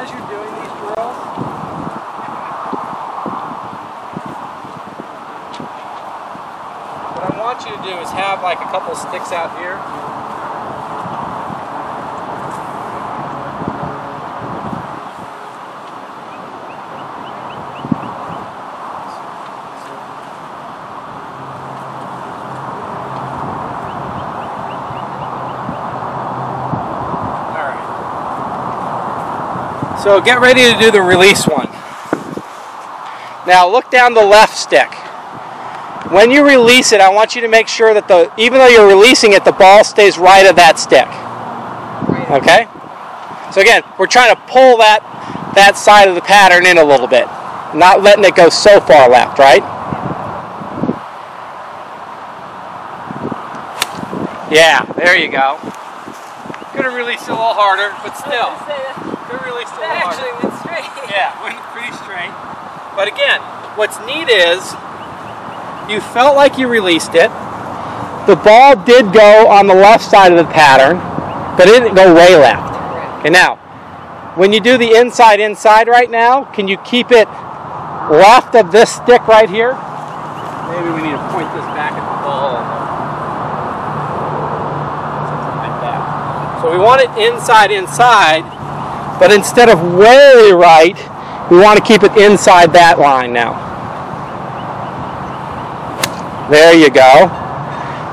as you're doing these drills, what I want you to do is have like a couple sticks out here. So get ready to do the release one. Now look down the left stick. When you release it, I want you to make sure that even though you're releasing it, the ball stays right of that stick. Okay? So again, we're trying to pull that side of the pattern in a little bit. Not letting it go so far left, right? Yeah, there you go. Could have released it a little harder, but still. Released a little harder. Actually went straight. Yeah, went pretty straight. But again, what's neat is you felt like you released it. The ball did go on the left side of the pattern, but it didn't go way left. Okay, now, when you do the inside right now, can you keep it left of this stick right here? Maybe we need to point this back at the ball. Something like that. So we want it inside. But instead of way right, we want to keep it inside that line now. There you go.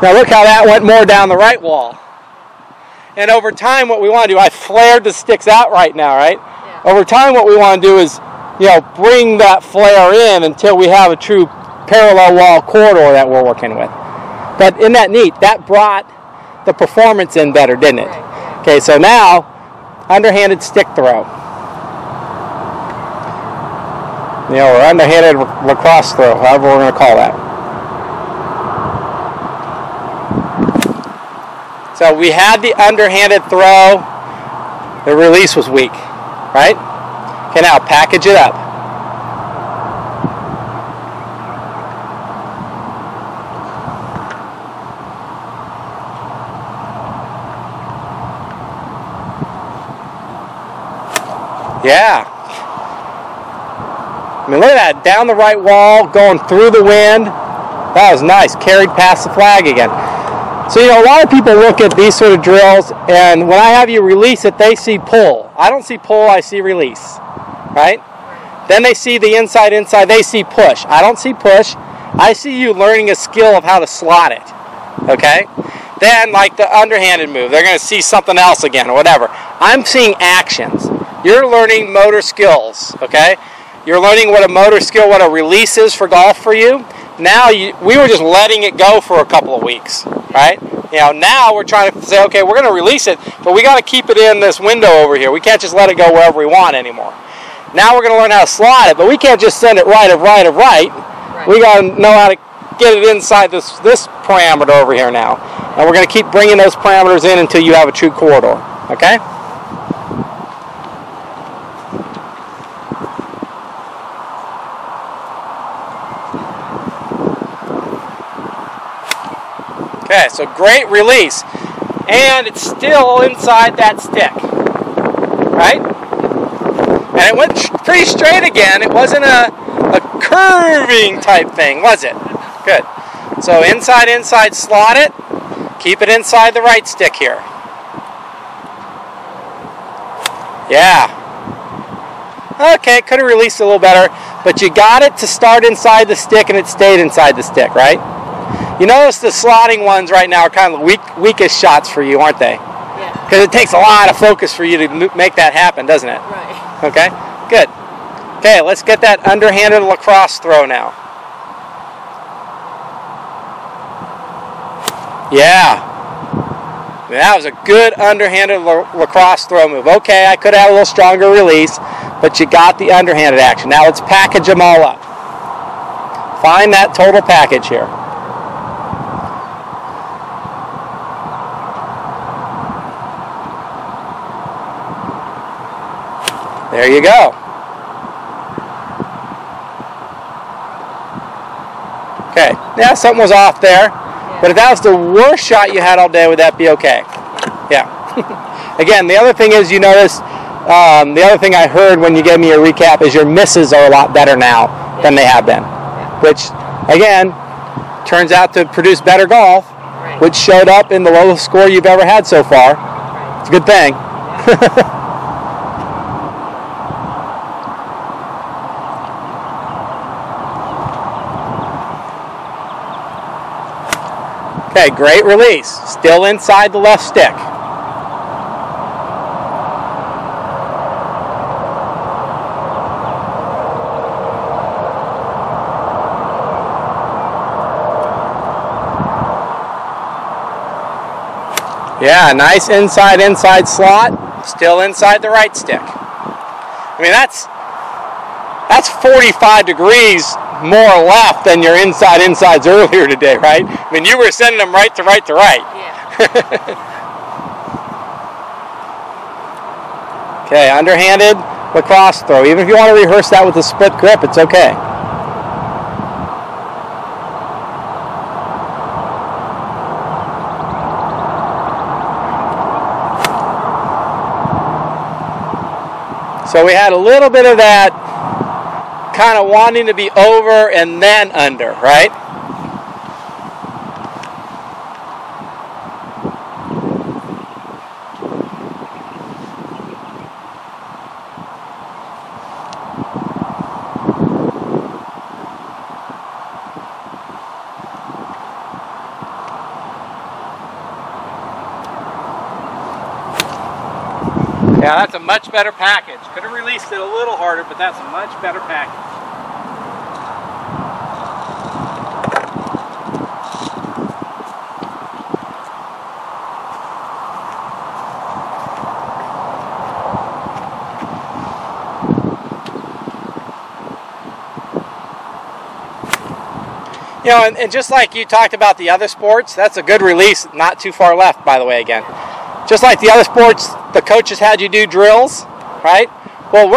Now look how that went more down the right wall. And over time, what we want to do, I flared the sticks out right now, right? Yeah. Over time, what we want to do is, bring that flare in until we have a true parallel wall corridor that we're working with. But isn't that neat? That brought the performance in better, didn't it? Right. Okay, so now, underhanded stick throw. Or underhanded lacrosse throw, however we're going to call that. So we had the underhanded throw. The release was weak, right? Okay, now package it up. Yeah. I mean, look at that. Down the right wall, going through the wind. That was nice. Carried past the flag again. So, a lot of people look at these sort of drills, and when I have you release it, they see pull. I don't see pull, I see release. Right? Then they see the inside, they see push. I don't see push. I see you learning a skill of how to slot it. Okay? Then, like the underhanded move, they're going to see something else again or whatever. I'm seeing actions. You're learning motor skills, okay? You're learning what a motor skill, what a release is for golf for you. Now, we were just letting it go for a couple of weeks, right? Now we're trying to say, okay, we're going to release it, but we got to keep it in this window over here. We can't just let it go wherever we want anymore. Now we're going to learn how to slot it, but we can't just send it right. We got to know how to get it inside this parameter over here now. And we're going to keep bringing those parameters in until you have a true corridor, okay? Okay, so great release. And it's still inside that stick, right? And it went pretty straight again. It wasn't a curving type thing, was it? Good. So inside, slot it. Keep it inside the right stick here. Yeah. Okay, could have released a little better, but you got it to start inside the stick and it stayed inside the stick, right? You notice the slotting ones right now are kind of the weakest shots for you, aren't they? Yeah. Because it takes a lot of focus for you to make that happen, doesn't it? Right. Okay, good. Okay, let's get that underhanded lacrosse throw now. Yeah. That was a good underhanded lacrosse throw move. Okay, I could have had a little stronger release, but you got the underhanded action. Now let's package them all up. Find that total package here. There you go. Okay, yeah, something was off there. But if that was the worst shot you had all day, would that be okay? Yeah. Again, the other thing is you notice The other thing I heard when you gave me a recap is your misses are a lot better now than they have been, which, again, turns out to produce better golf, which showed up in the lowest score you've ever had so far. It's a good thing. Okay, great release. Still inside the left stick. Yeah, nice inside slot. Still inside the right stick. I mean, that's 45 degrees more left than your insides earlier today, right? I mean, you were sending them right to right to right. Yeah. Okay, underhanded lacrosse throw. Even if you want to rehearse that with a split grip, it's okay. So we had a little bit of that kind of wanting to be over and then under, right? Yeah, that's a much better package. Could have released it a little harder, but that's a much better package. You know, and just like you talked about the other sports, that's a good release, not too far left, by the way, again. Just like the other sports, the coaches had you do drills, right? Well,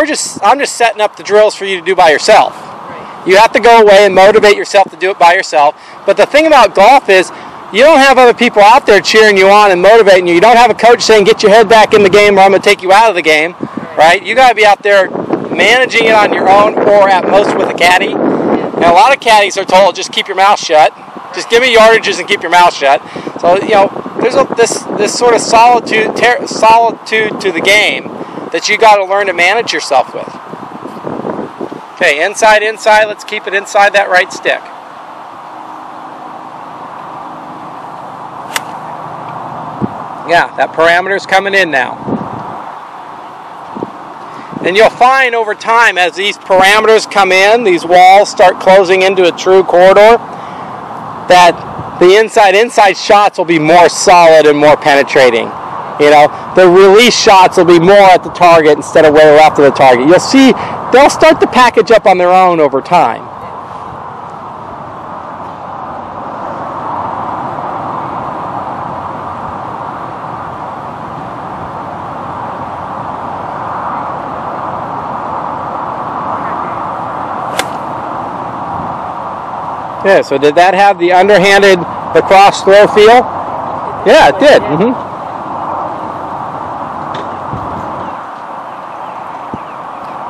I'm just setting up the drills for you to do by yourself. Right. You have to go away and motivate yourself to do it by yourself. But the thing about golf is you don't have other people out there cheering you on and motivating you. You don't have a coach saying, get your head back in the game or I'm going to take you out of the game, right? You got to be out there managing it on your own or at most with a caddy. And a lot of caddies are told, just keep your mouth shut. Just give me yardages and keep your mouth shut. So, you know, there's this sort of solitude to the game that you got to learn to manage yourself with. Okay, inside. Let's keep it inside that right stick. Yeah, that parameter's coming in now. And you'll find over time as these parameters come in, these walls start closing into a true corridor, that the inside shots will be more solid and more penetrating. You know, the release shots will be more at the target instead of way left of the target. You'll see they'll start to package up on their own over time. Yeah, so did that have the underhanded lacrosse throw feel? Yeah, it did.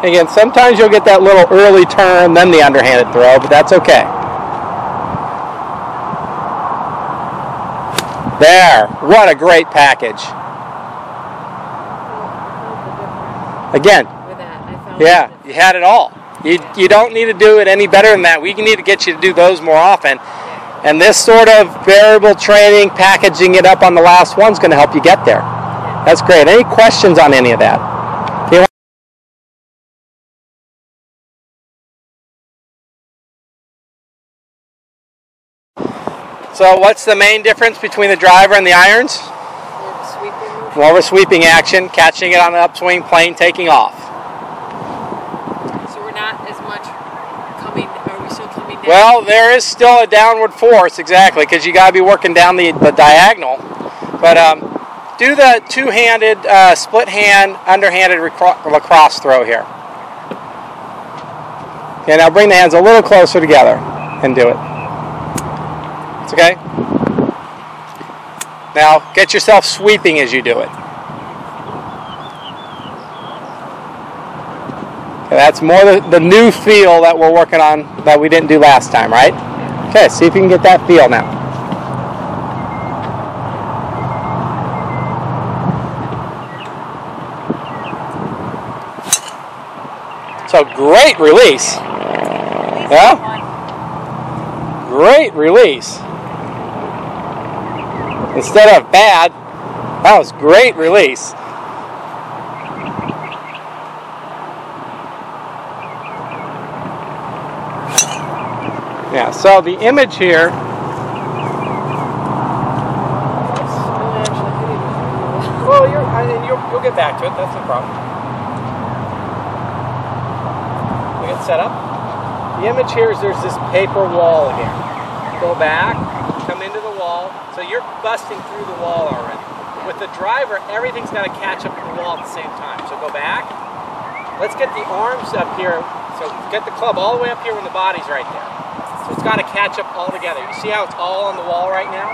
Again, sometimes you'll get that little early turn, then the underhanded throw, but that's okay. There, what a great package. Again, yeah, you had it all. You don't need to do it any better than that. We need to get you to do those more often. And this sort of variable training, packaging it up on the last one is going to help you get there. That's great. Any questions on any of that? So what's the main difference between the driver and the irons? More of a sweeping action, catching it on an upswing plane, taking off. Well, there is still a downward force, exactly, because you got to be working down the diagonal. But do the two-handed, split-hand, underhanded lacrosse throw here. Okay, now bring the hands a little closer together and do it. It's okay? Now, get yourself sweeping as you do it. That's more the new feel that we're working on that we didn't do last time, right? Okay, see if you can get that feel now. So great release. Yeah? Great release. Instead of bad, that was great release. Yeah, so the image here. Well, you'll get back to it. That's no problem. We get set up. The image here is there's this paper wall here. Go back, come into the wall. So you're busting through the wall already. With the driver, everything's got to catch up to the wall at the same time. So go back. Let's get the arms up here. So get the club all the way up here when the body's right there. So it's got to catch up all together. You see how it's all on the wall right now?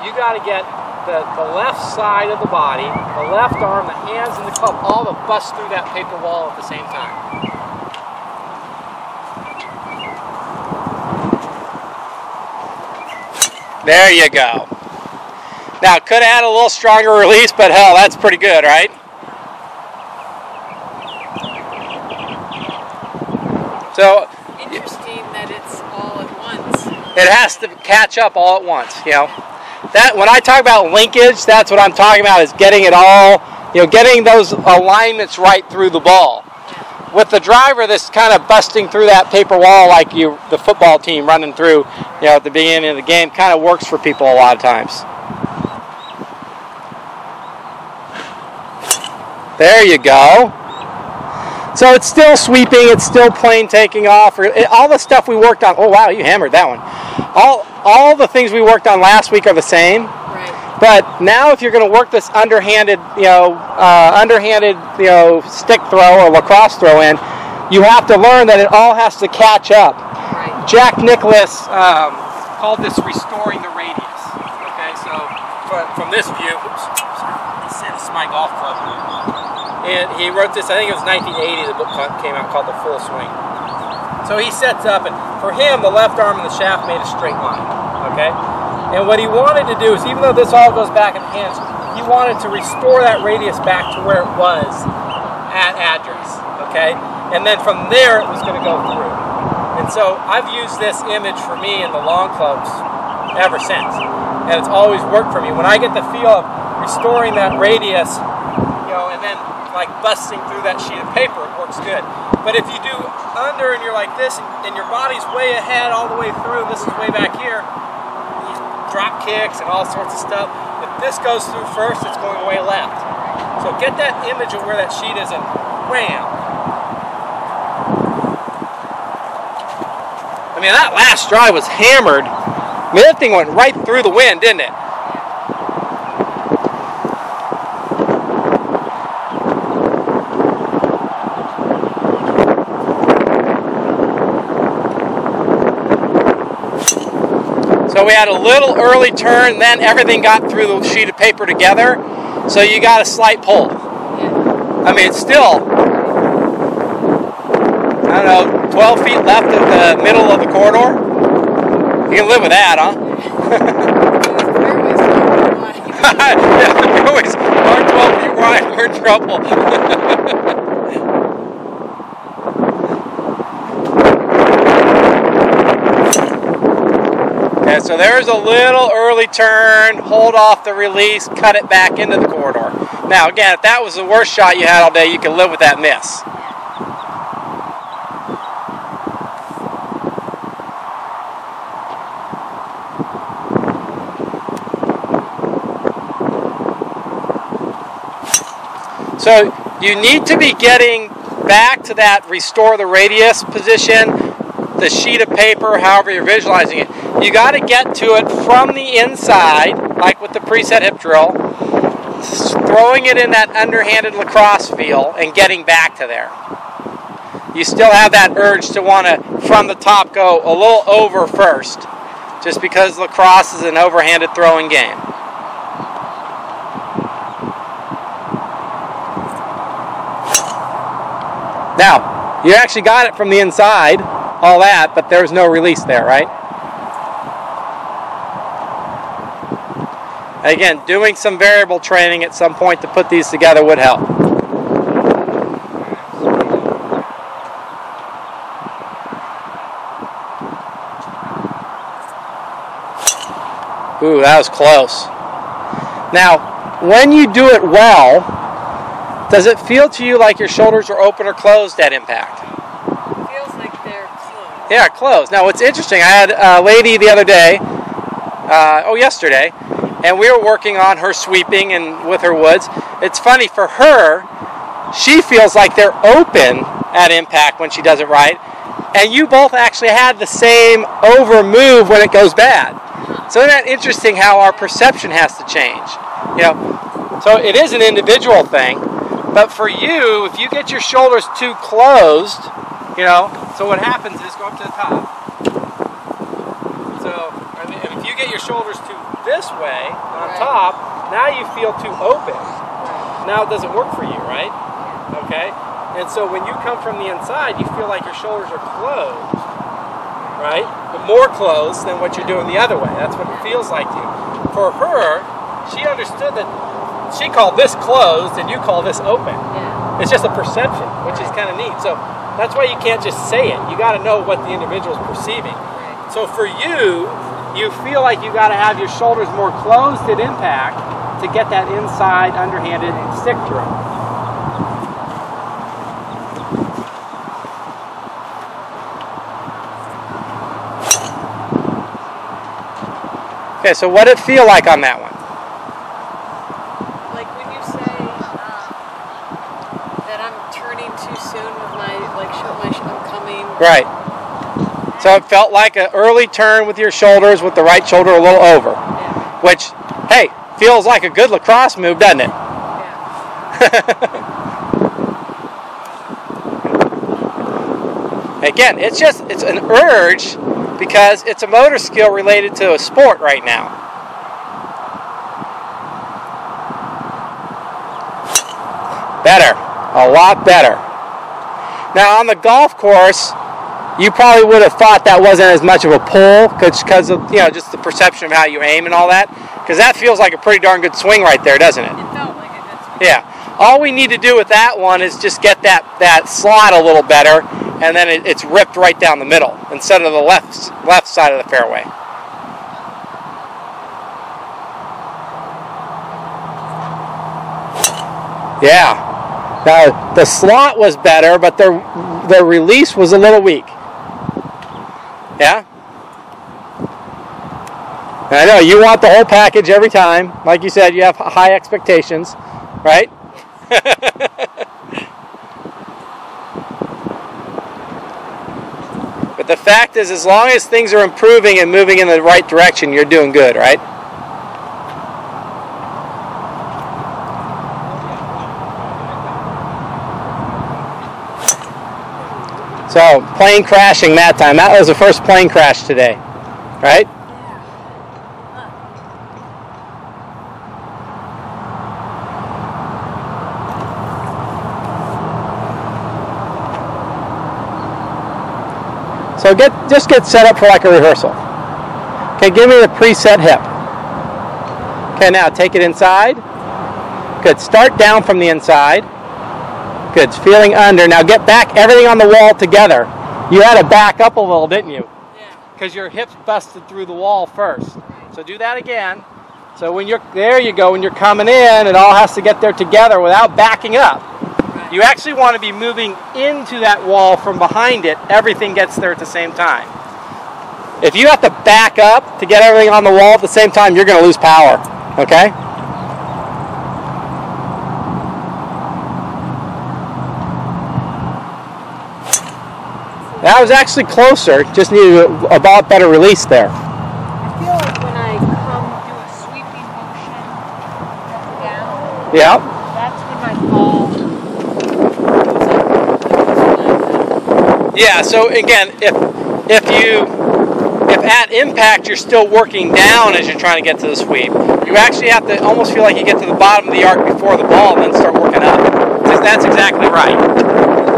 You got to get the left side of the body, the left arm, the hands, and the club all to bust through that paper wall at the same time. There you go. Now, could have had a little stronger release, but hell, that's pretty good, right? So, interesting that it's all at once. It has to catch up all at once, you know. That when I talk about linkage, that's what I'm talking about, is getting it all, you know, getting those alignments right through the ball. With the driver, this kind of busting through that paper wall like the football team running through, you know, at the beginning of the game, kind of works for people a lot of times. There you go. So it's still sweeping, it's still plane taking off. All the stuff we worked on. Oh wow, you hammered that one. All the things we worked on last week are the same. Right. But now, if you're going to work this underhanded, stick throw or lacrosse throw in, you have to learn that it all has to catch up. Right. Jack Nicklaus called this restoring the radius. Okay, so from this view, this is my golf club. And he wrote this, I think it was 1980, the book came out called The Full Swing. So he sets up, and for him, the left arm and the shaft made a straight line, okay? And what he wanted to do is, even though this all goes back in hands, he wanted to restore that radius back to where it was at address, okay? And then from there, it was going to go through. And so I've used this image for me in the long clubs ever since. And it's always worked for me. When I get the feel of restoring that radius, you know, and then like busting through that sheet of paper, it works good. But if you do under and you're like this, and your body's way ahead all the way through, this is way back here, drop kicks and all sorts of stuff. If this goes through first, it's going way left. So get that image of where that sheet is and wham. I mean, that last drive was hammered. I mean, that thing went right through the wind, didn't it? So we had a little early turn, then everything got through the sheet of paper together. So you got a slight pull. I mean, it's still, I don't know, 12 feet left at the middle of the corridor. You can live with that, huh? Yeah, the fairways are 12 feet wide. We're in trouble. Okay, so there's a little early turn, hold off the release, cut it back into the corridor. Now again, if that was the worst shot you had all day, you can live with that miss. So you need to be getting back to that restore the radius position, the sheet of paper, however you're visualizing it. You got to get to it from the inside, like with the preset hip drill, throwing it in that underhanded lacrosse feel and getting back to there. You still have that urge to want to, from the top, go a little over first, just because lacrosse is an overhanded throwing game. Now, You actually got it from the inside, all that, but there's no release there, right? Again, doing some variable training at some point to put these together would help. Ooh, that was close. Now, when you do it well, does it feel to you like your shoulders are open or closed at impact? It feels like they're closed. Yeah, closed. Now, what's interesting, I had a lady the other day, yesterday, and we were working on her sweeping and with her woods. It's funny, for her, she feels like they're open at impact when she does it right, and you both actually had the same over move when it goes bad. So isn't that interesting how our perception has to change? You know, so it is an individual thing, but for you, if you get your shoulders too closed, you know, so what happens is, go up to the top. So, if you get your shoulders too this way on top, now you feel too open. Now it doesn't work for you, right? Okay? And so when you come from the inside, you feel like your shoulders are closed, right? But more closed than what you're doing the other way. That's what it feels like to you. For her, she understood that she called this closed and you call this open. Yeah. It's just a perception, which is kind of neat. So that's why you can't just say it. You got to know what the individual's perceiving. Right. So for you, you feel like you got to have your shoulders more closed at impact to get that inside underhanded stick through. Okay, so what did it feel like on that one? Like when you say that I'm turning too soon with I'm coming. Right. So it felt like an early turn with your shoulders, with the right shoulder a little over. Yeah. Which, hey, feels like a good lacrosse move, doesn't it? Yeah. Again, it's an urge because it's a motor skill related to a sport right now. Better. A lot better. Now on the golf course, you probably would have thought that wasn't as much of a pull because of, you know, just the perception of how you aim and all that. Because that feels like a pretty darn good swing right there, doesn't it? It felt like a good swing. Yeah. All we need to do with that one is just get that slot a little better, and then it's ripped right down the middle instead of the left side of the fairway. Yeah. Now the slot was better, but the release was a little weak. Yeah. And I know you want the whole package every time. Like you said, you have high expectations, right? But the fact is, as long as things are improving and moving in the right direction, you're doing good, right? So, plane crashing that time. That was the first plane crash today, right? So just get set up for like a rehearsal. Okay, give me the preset hip. Okay, now take it inside. Good, start down from the inside. Good, feeling under. Now get back everything on the wall together. You had to back up a little, didn't you? Yeah. Because your hips busted through the wall first. So do that again. So when you're, there you go, when you're coming in, it all has to get there together without backing up. You actually want to be moving into that wall from behind it. Everything gets there at the same time. If you have to back up to get everything on the wall at the same time, you're going to lose power. Okay? That was actually closer. Just needed a lot better release there. I feel like when I come do a sweeping motion down, Yeah. that's when my ball goes up. Yeah, so again, if at impact you're still working down as you're trying to get to the sweep, you actually have to almost feel like you get to the bottom of the arc before the ball and then start working up. That's exactly right.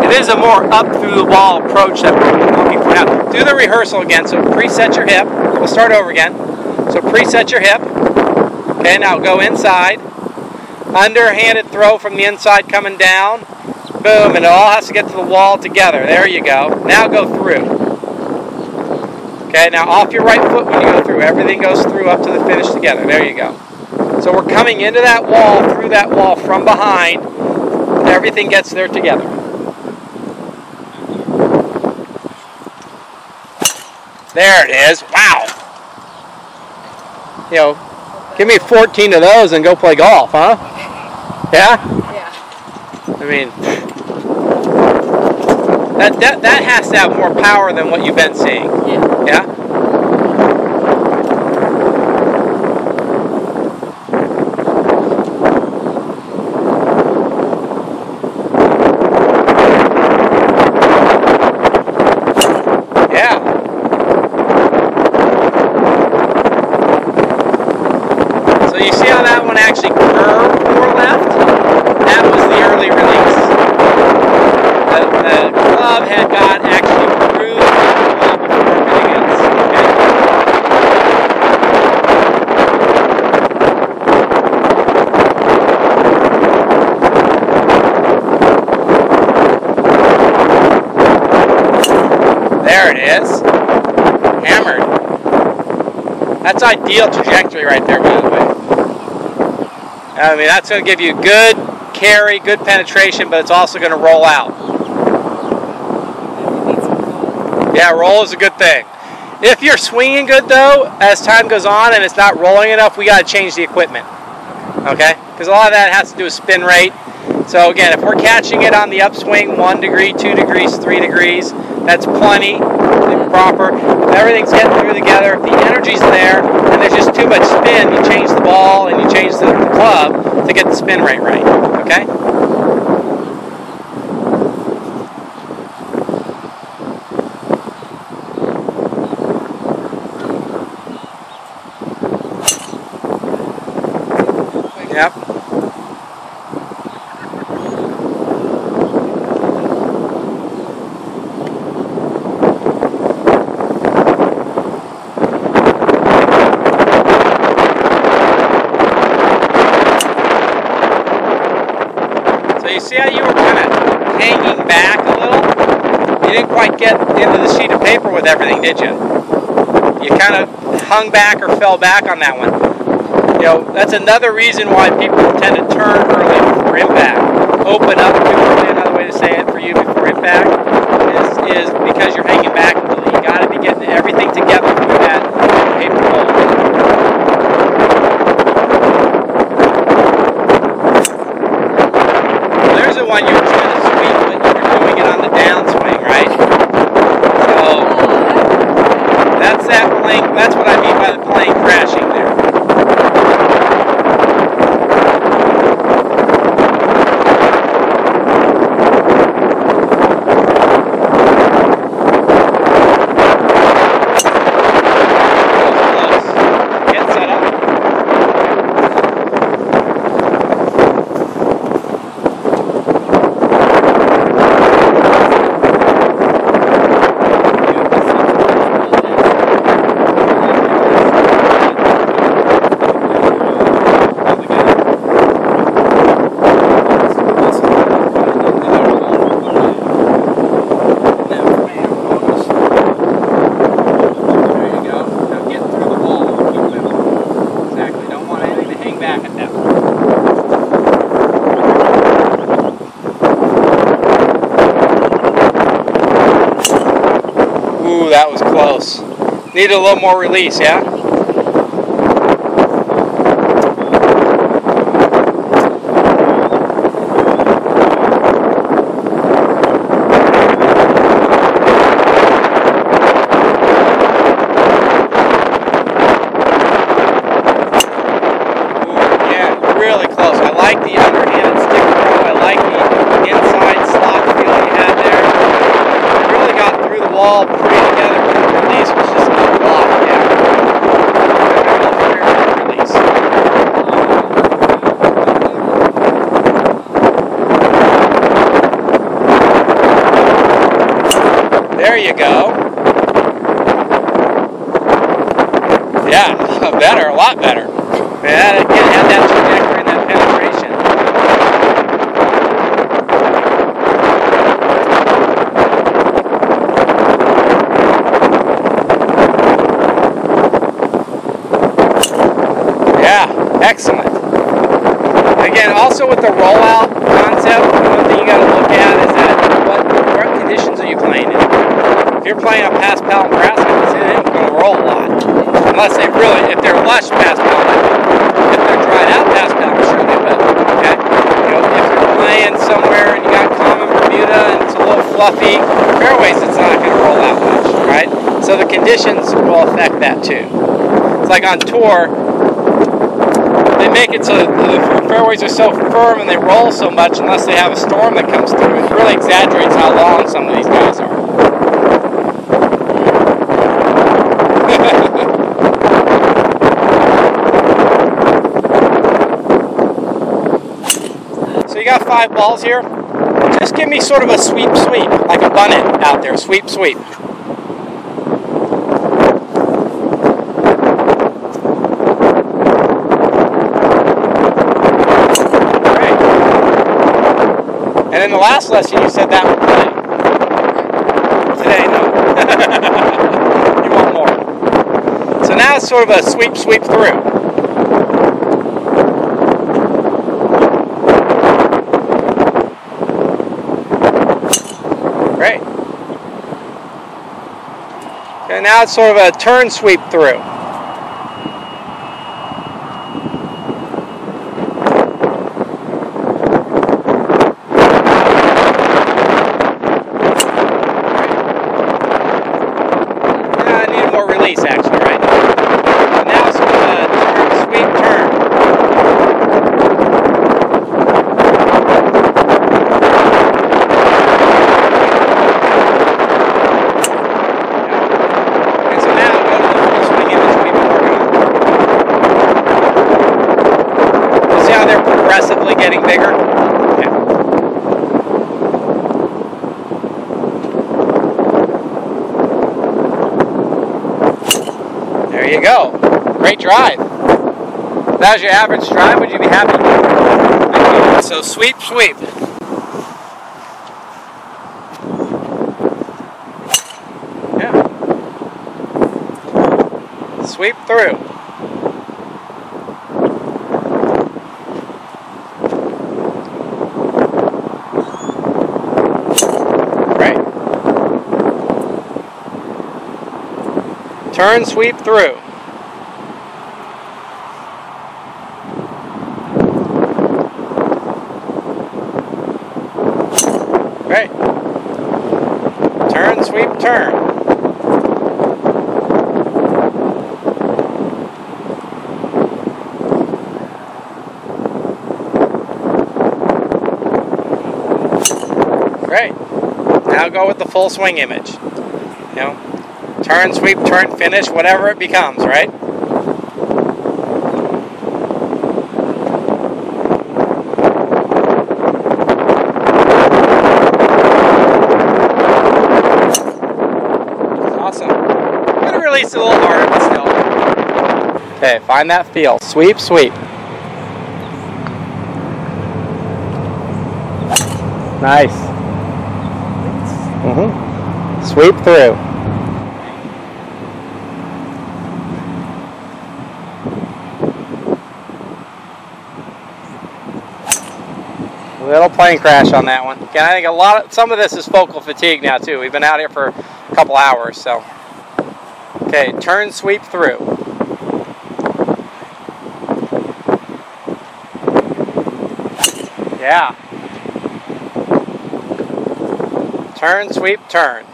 It is a more up through the wall approach that we're looking for. Now, do the rehearsal again. So preset your hip. We'll start over again. So preset your hip. Okay, now go inside. Underhanded throw from the inside coming down. Boom, and it all has to get to the wall together. There you go. Now go through. Okay, now off your right foot when you go through. Everything goes through up to the finish together. There you go. So we're coming into that wall, through that wall from behind. Everything gets there together. There it is. Wow. You know, give me 14 of those and go play golf, huh? Yeah? Yeah. I mean, that has to have more power than what you've been seeing. Yeah. Yeah? Actually curved more left. That was the early release. The club had got actually through the wall before everything else. Okay. There it is. Hammered. That's ideal trajectory right there, by the way. I mean, that's going to give you good carry, good penetration, but it's also going to roll out. Yeah, roll is a good thing. If you're swinging good, though, as time goes on and it's not rolling enough, we got to change the equipment. Okay? Because a lot of that has to do with spin rate. So, again, if we're catching it on the upswing, 1 degree, 2 degrees, 3 degrees, that's plenty, proper. If everything's getting through together, if the energy's there, and there's just too much spin, you change the ball and you change the club to get the spin rate right. Okay? Yep. You see how you were kind of hanging back a little? You didn't quite get into the sheet of paper with everything, did you? You kind of hung back or fell back on that one. You know, that's another reason why people tend to turn early before impact. Open up too early, another way to say it for you before impact, is because you're hanging back a little. You got to be getting everything together through that paper hole. One you're trying to sweep, but you're doing it on the downswing, right? So that's that plane. That's what I mean by the plane crashing there. Get set up. Ooh, that was close. Needed a little more release, yeah? Really close. I like the underhanded stick throw. I like the inside slot feel you had there. You really got through the wall pretty together. Release was just a little off, yeah. There you go. Yeah, better, a lot better. Yeah, again, had that trajectory and that penetration. Yeah, excellent. Again, also with the rollout concept, one thing you got to look at is that what conditions are you playing in? If you're playing a pass palm grass, it ain't going to roll a lot. Unless they really, if they're lush pass palm, if they're dried out pass palm, sure they will. Okay? You know, if you're playing somewhere and you got common Bermuda and it's a little fluffy fairways, it's not going to roll out much, right? So the conditions will affect that too. It's like on tour, they make it so that the fairways are so firm and they roll so much unless they have a storm that comes through. It really exaggerates how long some of these guys are. So you got 5 balls here. Just give me sort of a sweep, like a bunnet out there. Sweep. And in the last lesson, you said that would play. Today, no. You want more. So now it's sort of a sweep through. Great. Okay, now it's sort of a turn sweep through. Actually, right? So now it's sort of a turn, sweep, turn. And so now go to the full swing image we've been working on. You see how they're progressively getting bigger? Okay. There you go. Great drive. If that was your average drive, would you be happy? So sweep. Yeah. Sweep through. Right. Turn, sweep through. Great. Turn, sweep, turn. Great. Now go with the full swing image. You know, turn, sweep, turn, finish, whatever it becomes, right? Awesome. I'm going to release it a little harder, but still. Okay, find that feel. Sweep. Nice. Sweep through. A little plane crash on that one. Again, I think some of this is focal fatigue now too. We've been out here for a couple hours, so. Okay, turn, sweep through. Yeah. Turn, sweep, turn.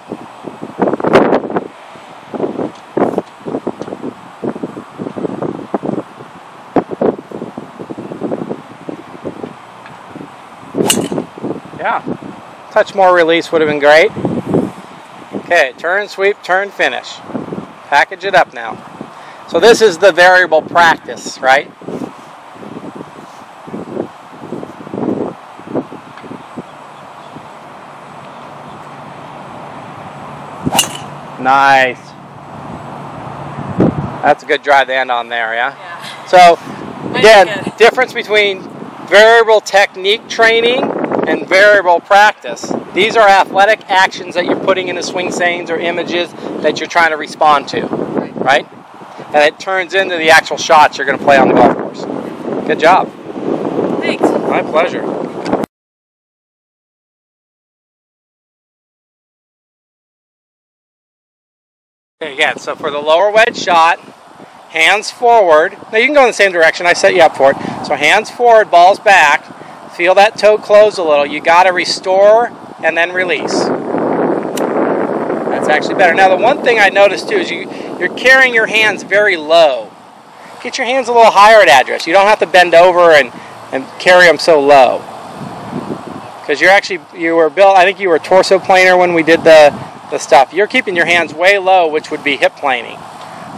Yeah. Touch more release would have been great. Okay, turn, sweep, turn, finish. Package it up now. So this is the variable practice, right? Nice. That's a good drive to end on there, yeah? Yeah. So, again, Good. difference between variable technique training and variable practice. These are athletic actions that you're putting into swing sayings or images that you're trying to respond to, right? And it turns into the actual shots you're going to play on the golf course. Good job. Thanks. My pleasure. Okay, again, so for the lower wedge shot, hands forward. Now you can go in the same direction. I set you up for it. So hands forward, balls back. Feel that toe close a little. You got to restore and then release. That's actually better. Now the one thing I noticed too is you're carrying your hands very low. Get your hands a little higher at address. You don't have to bend over and carry them so low. Because you were built, I think you were torso planer when we did the stuff. You're keeping your hands way low, which would be hip planing.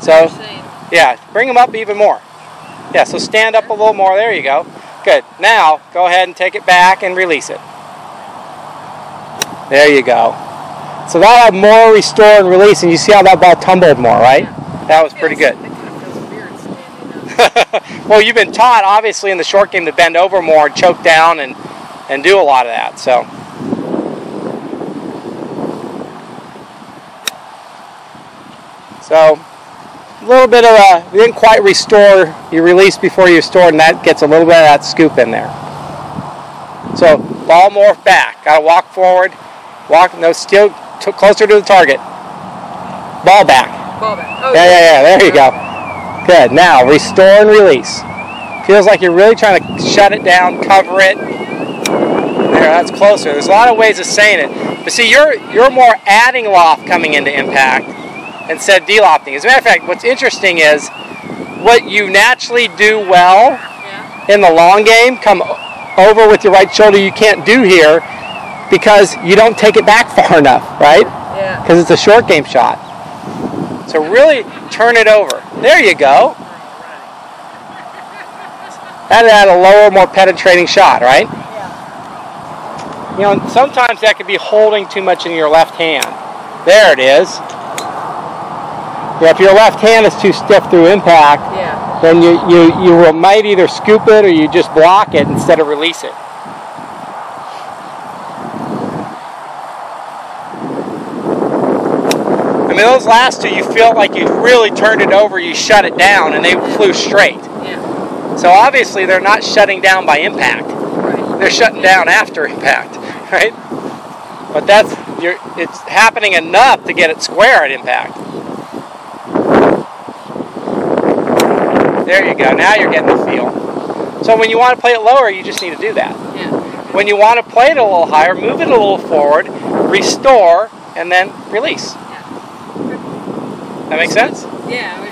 So, yeah, bring them up even more. Yeah, so stand up a little more. There you go. Good. Now, go ahead and take it back and release it. There you go. So that'll have more restore and release, and you see how that ball tumbled more, right? That was pretty good. Well, you've been taught, obviously, in the short game to bend over more, choke down, and do a lot of that. So, a little bit of you didn't quite restore. You release before you restore, and that gets a little bit of that scoop in there. So, ball more back. Got to walk forward. Walk, no, still closer to the target. Ball back. Ball back. Oh, yeah. There you go. Good. Now, restore and release. Feels like you're really trying to shut it down, cover it. There, that's closer. There's a lot of ways of saying it. But see, you're more adding loft coming into impact instead of de-lofting. As a matter of fact, what's interesting is what you naturally do well in the long game, come over with your right shoulder, you can't do here because you don't take it back far enough, right? Yeah. Because it's a short game shot. So really turn it over. There you go. That had a lower, more penetrating shot, right? Yeah. You know, sometimes that could be holding too much in your left hand. There it is. Yeah, if your left hand is too stiff through impact, then you might either scoop it or you just block it instead of release it. I mean, those last two, you feel like you really turned it over, you shut it down, and they flew straight. Yeah. So obviously they're not shutting down by impact. Right. They're shutting down after impact, right? But it's happening enough to get it square at impact. There you go. Now you're getting the feel. So when you want to play it lower, you just need to do that. Yeah. When you want to play it a little higher, move it a little forward, restore, and then release. Yeah. That make sense? Yeah.